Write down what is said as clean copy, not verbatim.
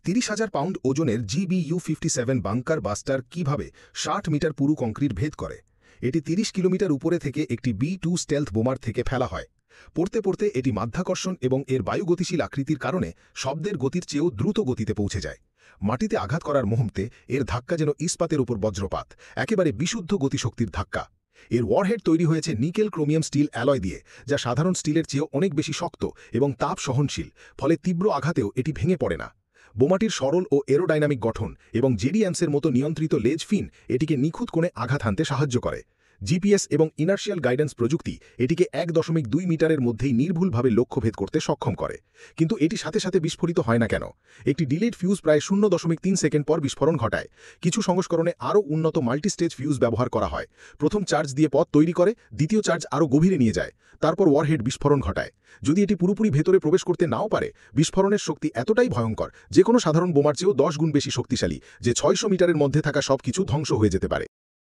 30,000 pound ওজনের GBU-57 bunker buster কিভাবে 60 metre পুরু কংক্রিট ভেদ করে। এটি 30 কিলোমিটার উপরে থেকে একটি B-2 স্টেলথ বোমার থেকে ফেলা হয়। পড়তে পড়তে এটি মাধ্যাকর্ষণ এবং এর বায়ুগতিশীল আকৃতির কারণে শব্দের গতির চেয়েও দ্রুত গতিতে পৌঁছে যায়। মাটিতে আঘাত করার মুহূর্তে এর ধাক্কা যেন ইস্পাতের উপর বজ্রপাত, একেবারে বিশুদ্ধ গতিশক্তির ধাক্কা। এর ওয়ারহেড তৈরি হয়েছে নিকেল ক্রোমিয়াম স্টিল অ্যালয় দিয়ে, যা সাধারণ স্টিলের চেয়েও অনেক বেশি শক্ত এবং তাপ সহনশীল, ফলে তীব্র আঘাতেও এটি ভেঙে পড়ে না। বোমাটির সরল ও এরোডাইনামিক গঠন এবং জেডিএমসের মতো নিয়ন্ত্রিত লেজ ফিন এটিকে নিখুঁত কোণে আঘাত হানতে সাহায্য করে। জিপিএস এবং ইনার্শিয়াল গাইডেন্স প্রযুক্তি এটিকে 1.2 মিটারের মধ্যেই নির্ভুলভাবে লক্ষ্যভেদ করতে সক্ষম করে। কিন্তু এটি সাথে সাথে বিস্ফোরিত হয় না কেন? একটি ডিলেড ফিউজ প্রায় 0.3 সেকেন্ড পর বিস্ফোরণ ঘটায়। কিছু সংস্করণে আরও উন্নত মাল্টিস্টেজ ফিউজ ব্যবহার করা হয়। প্রথম চার্জ দিয়ে পথ তৈরি করে, দ্বিতীয় চার্জ আরও গভীরে নিয়ে যায়, তারপর ওয়ারহেড বিস্ফোরণ ঘটায়। যদি এটি পুরোপুরি ভেতরে প্রবেশ করতে নাও পারে, বিস্ফোরণের শক্তি এতটাই ভয়ঙ্কর যে কোনো সাধারণ বোমার চেয়েও 10 গুণ বেশি শক্তিশালী, যে 600 মিটারের মধ্যে থাকা সবকিছু ধ্বংস হয়ে যেতে পারে।